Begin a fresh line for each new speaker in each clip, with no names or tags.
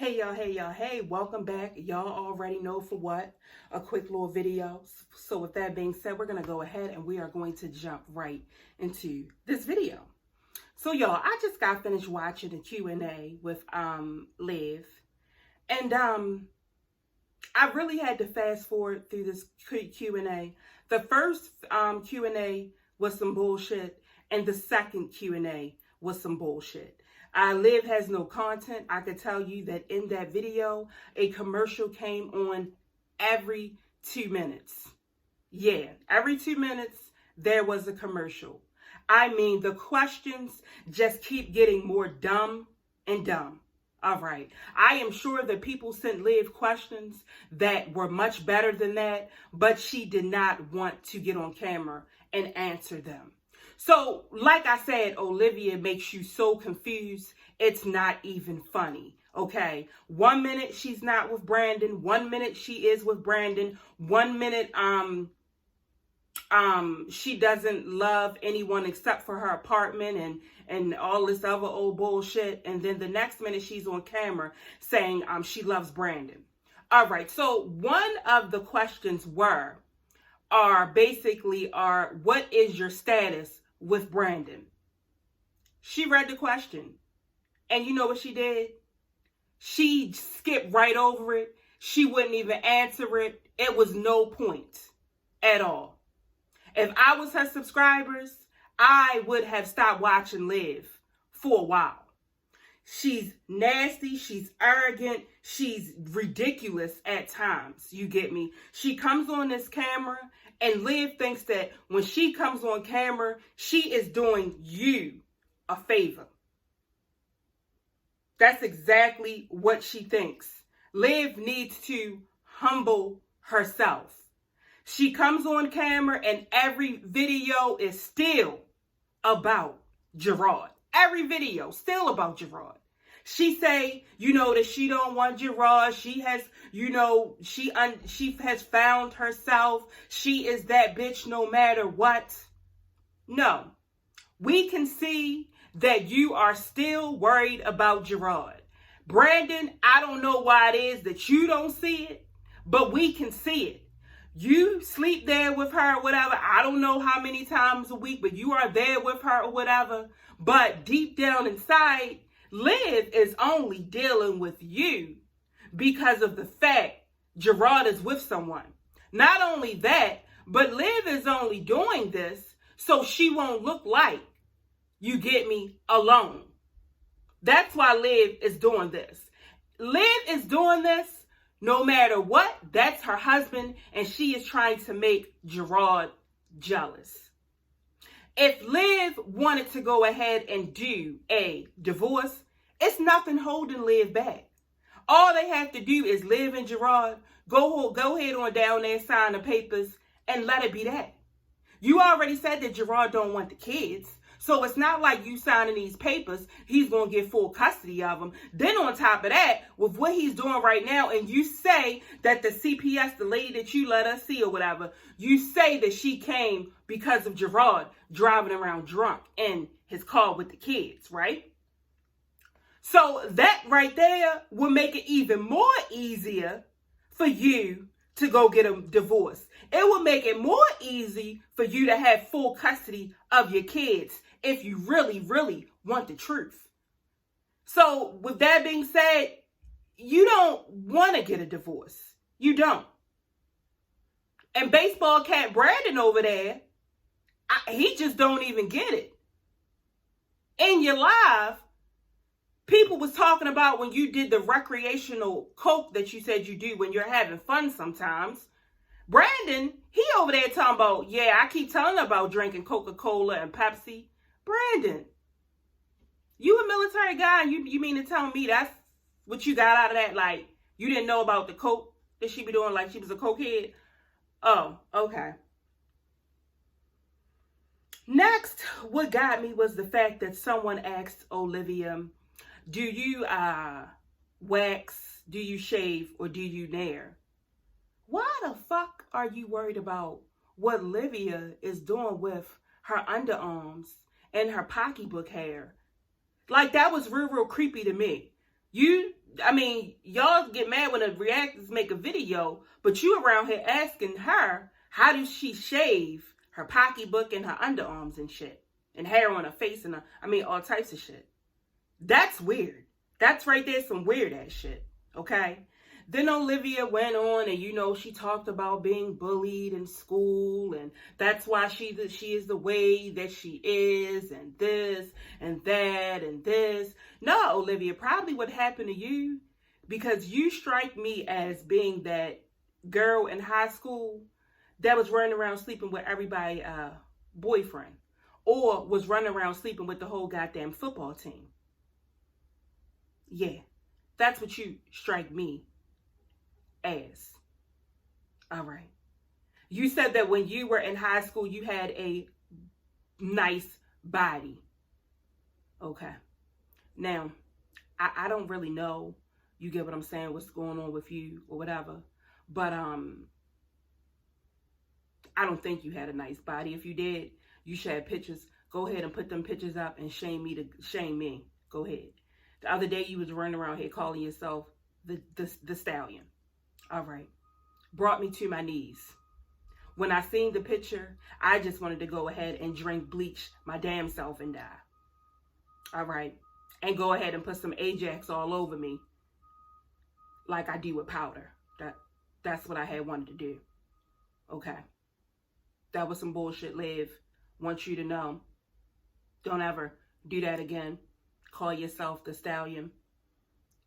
Hey, welcome back. Y'all already know for what, a quick little video. So with that being said, we're going to go ahead and we are going to jump right into this video. So y'all, I just got finished watching the Q&A with Liv. And I really had to fast forward through this Q&A. The first Q&A was some bullshit, and the second Q&A was some bullshit. Liv has no content. I could tell you that in that video, a commercial came on every 2 minutes. Yeah, every 2 minutes, there was a commercial. I mean, the questions just keep getting more dumb and dumb. All right. I am sure that people sent Liv questions that were much better than that, but she did not want to get on camera and answer them. So, like I said, Olivia makes you so confused, it's not even funny, okay? 1 minute she's not with Brandon, 1 minute she is with Brandon, 1 minute she doesn't love anyone except for her apartment and all this other old bullshit, and then the next minute she's on camera saying she loves Brandon. All right, so one of the questions basically what is your status with Brandon? She read the question, and you know what she did? She skipped right over it. She wouldn't even answer it. It was no point at all. If I was her subscribers, I would have stopped watching Liv for a while. She's nasty, she's arrogant, she's ridiculous at times, you get me? She comes on this camera, and Liv thinks that when she comes on camera, she is doing you a favor. That's exactly what she thinks. Liv needs to humble herself. She comes on camera and every video is still about Gerard. Every video still about Gerard. She say, that she don't want Gerard. She has, she has found herself. She is that bitch no matter what. No. We can see that you are still worried about Gerard. Brandon, I don't know why it is that you don't see it, but we can see it. You sleep there with her or whatever. I don't know how many times a week, but you are there with her or whatever. But deep down inside, Liv is only dealing with you because of the fact Gerard is with someone. Not only that, but Liv is only doing this so she won't look like, you get me, alone. That's why Liv is doing this. Liv is doing this no matter what. That's her husband, and she is trying to make Gerard jealous. If Liv wanted to go ahead and do a divorce, it's nothing holding Liv back. All they have to do is Liv and Gerard go ahead on down there, sign the papers, and let it be that. You already said that Gerard don't want the kids. So it's not like you signing these papers, he's going to get full custody of them. Then on top of that, with what he's doing right now, and you say that the CPS, the lady that you let us see or whatever, you say that she came because of Gerard driving around drunk in his car with the kids, right? So that right there will make it even more easier for you to go get a divorce. It will make it more easy for you to have full custody of your kids if you really, really want the truth. So with that being said, you don't want to get a divorce. You don't. And baseball cat Brandon over there, he just don't even get it. In your live, people was talking about when you did the recreational coke that you said you do when you're having fun sometimes. Brandon, he over there talking about, yeah, I keep telling her about drinking Coca-Cola and Pepsi. Brandon, you a military guy, and you mean to tell me that's what you got out of that? Like, you didn't know about the coke that she be doing, like she was a cokehead? Oh, okay. Next, what got me was the fact that someone asked Olivia, do you wax, do you shave, or do you nair? Why the fuck are you worried about what Olivia is doing with her underarms and her pocketbook hair? Like, that was real creepy to me. You I mean, y'all get mad when the reactors make a video, but you around here asking her, how does she shave her pocketbook and her underarms and shit? And hair on her face and all types of shit. That's weird. That's right there some weird ass shit. Okay? Then Olivia went on and, she talked about being bullied in school, and that's why she is the way that she is, and this and that and this. No, Olivia, probably what happened to you, because you strike me as being that girl in high school that was running around sleeping with everybody's boyfriend, or was running around sleeping with the whole goddamn football team. Yeah, that's what you strike me as. All right. You said that when you were in high school, you had a nice body. Okay. Now, I don't really know, you get what I'm saying, what's going on with you or whatever. But I don't think you had a nice body. If you did, you should have pictures. Go ahead and put them pictures up and shame me. Go ahead. The other day you was running around here calling yourself the stallion. All right. Brought me to my knees. When I seen the picture, I just wanted to go ahead and drink bleach my damn self and die. All right. And go ahead and put some Ajax all over me like I do with powder. That's what I had wanted to do. Okay. That was some bullshit, Liv. Want you to know. Don't ever do that again. Call yourself the stallion.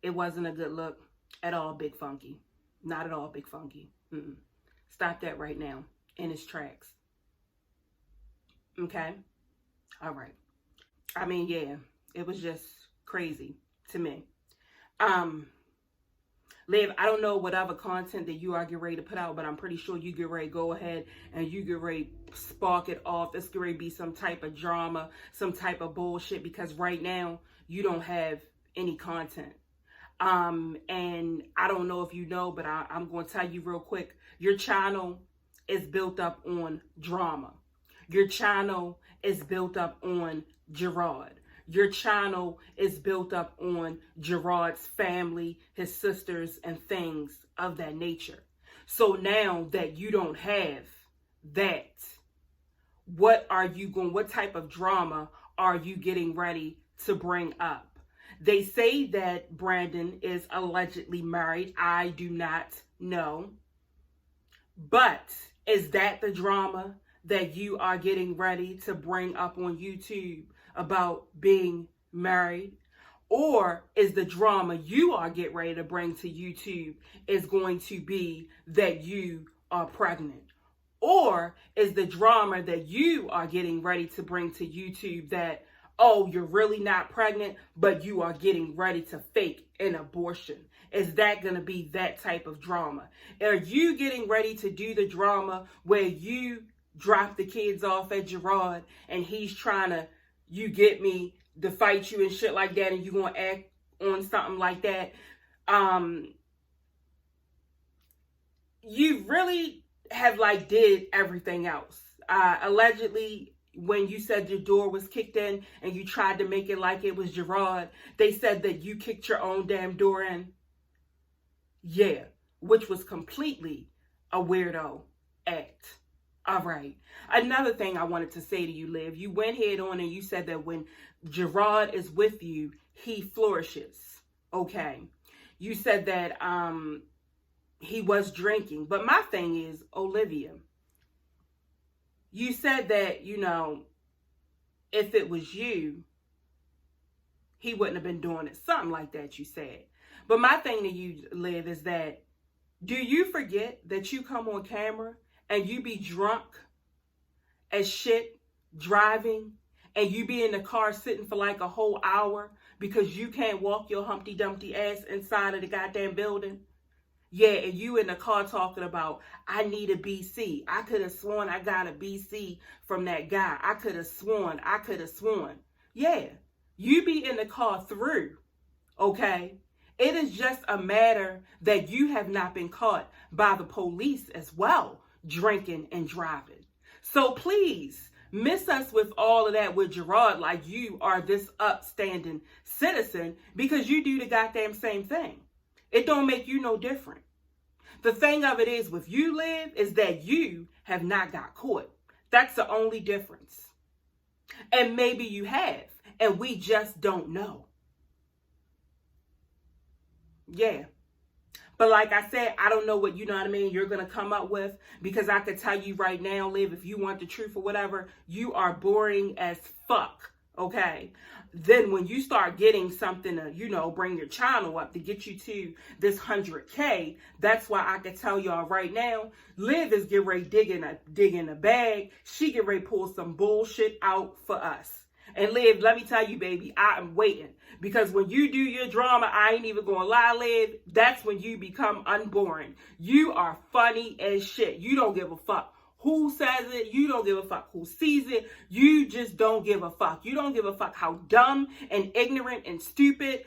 It wasn't a good look at all, Big Funky. Not at all, Big Funky. Stop that right now in its tracks. Okay? All right. I mean, yeah, it was just crazy to me. Liv, I don't know what other content that you are getting ready to put out, but I'm pretty sure you get ready to go ahead and you get ready to spark it off. It's get ready to be some type of drama, some type of bullshit, because right now you don't have any content. And I don't know if you know, but I'm going to tell you real quick. Your channel is built up on drama. Your channel is built up on Gerard. Your channel is built up on Gerard's family, his sisters, and things of that nature. So now that you don't have that, what type of drama are you getting ready to bring up? They say that Brandon is allegedly married. I do not know. But is that the drama that you are getting ready to bring up on YouTube about being married? Or is the drama you are getting ready to bring to YouTube is going to be that you are pregnant? Or is the drama that you are getting ready to bring to YouTube that, oh, you're really not pregnant, but you are getting ready to fake an abortion? Is that going to be that type of drama? Are you getting ready to do the drama where you drop the kids off at Gerard and he's trying to, you get me, to fight you and shit like that, and you going to act on something like that? You really have did everything else. Allegedly, when you said your door was kicked in and you tried to make it like it was Gerard, they said that you kicked your own damn door in. Yeah, which was completely a weirdo act. All right. Another thing I wanted to say to you, Liv, you went head on and you said that when Gerard is with you, he flourishes. Okay. You said that he was drinking. But my thing is, Olivia, you said that, if it was you, he wouldn't have been doing it. Something like that you said. But my thing to you, Liv, is that, do you forget that you come on camera and you be drunk as shit driving, and you be in the car sitting for a whole hour because you can't walk your Humpty Dumpty ass inside of the goddamn building? Yeah, and you in the car talking about, I need a BC. I could have sworn I got a BC from that guy. I could have sworn. Yeah, you be in the car through, okay? It is just a matter that you have not been caught by the police as well, drinking and driving. So please Miss us with all of that with Gerard like you are this upstanding citizen because you do the goddamn same thing. It don't make you no different. The thing of it is with you, Liv, is that you have not got caught. That's the only difference. And maybe you have, and we just don't know. Yeah. But like I said, I don't know what, you know what I mean, you're going to come up with, because I could tell you right now, Liv, if you want the truth or whatever, you are boring as fuck, okay? Then when you start getting something to, you know, bring your channel up to get you to this 100K, that's why I could tell y'all right now, Liv is getting ready dig in a bag. She get ready to pull some bullshit out for us. And Liv, let me tell you, baby, I am waiting. Because when you do your drama, I ain't even gonna lie, Liv, that's when you become unboring. You are funny as shit. You don't give a fuck who says it. You don't give a fuck who sees it. You just don't give a fuck. You don't give a fuck how dumb and ignorant and stupid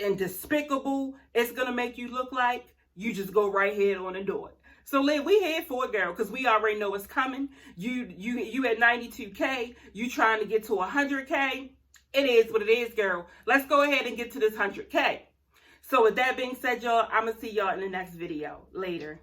and despicable it's gonna make you look like. You just go right ahead on and do it. So, Liv, we here for it, girl, because we already know it's coming. You at 92K. You trying to get to 100K. It is what it is, girl. Let's go ahead and get to this 100K. So, with that being said, y'all, I'm going to see y'all in the next video. Later.